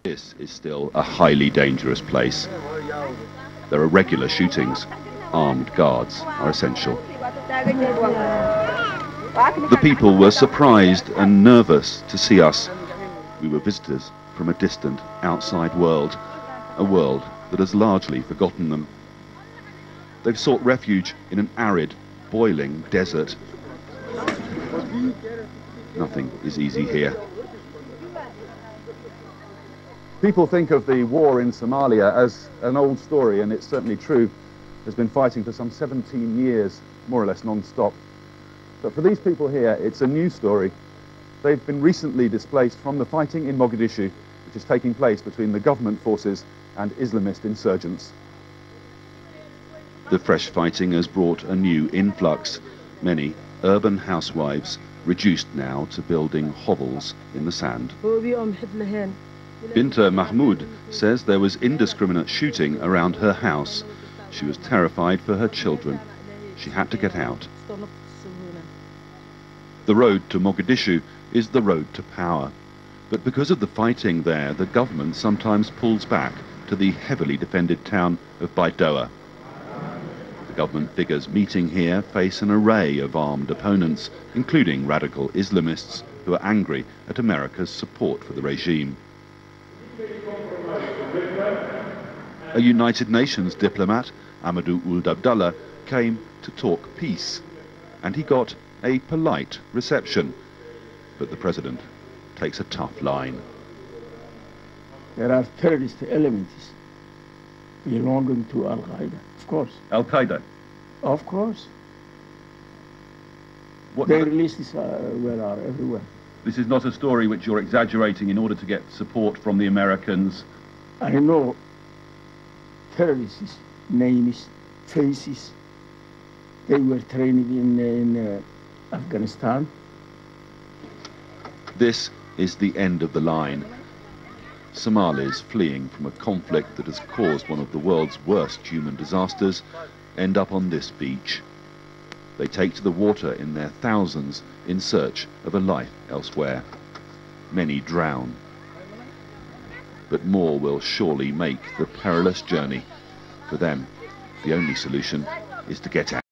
This is still a highly dangerous place. There are regular shootings. Armed guards are essential. The people were surprised and nervous to see us. We were visitors from a distant, outside world, a world that has largely forgotten them. They've sought refuge in an arid, boiling desert. Nothing is easy here. People think of the war in Somalia as an old story, and it's certainly true. There's been fighting for some 17 years, more or less non-stop. But for these people here, it's a new story. They've been recently displaced from the fighting in Mogadishu, which is taking place between the government forces and Islamist insurgents. The fresh fighting has brought a new influx. Many urban housewives reduced now to building hovels in the sand. Binta Mahmoud says there was indiscriminate shooting around her house. She was terrified for her children. She had to get out. The road to Mogadishu is the road to power. But because of the fighting there, the government sometimes pulls back to the heavily defended town of Baidoa. The government figures meeting here face an array of armed opponents, including radical Islamists who are angry at America's support for the regime. A United Nations diplomat, Amadou Ould Abdallah, came to talk peace, and he got a polite reception. But the president takes a tough line. There are terrorist elements belonging to Al-Qaeda, of course. Al-Qaeda? Of course. Their lists are everywhere. This is not a story which you're exaggerating in order to get support from the Americans. I know terrorists, names, faces. They were trained in Afghanistan. This is the end of the line. Somalis fleeing from a conflict that has caused one of the world's worst human disasters end up on this beach. They take to the water in their thousands in search of a life elsewhere. Many drown. But more will surely make the perilous journey. For them, the only solution is to get out.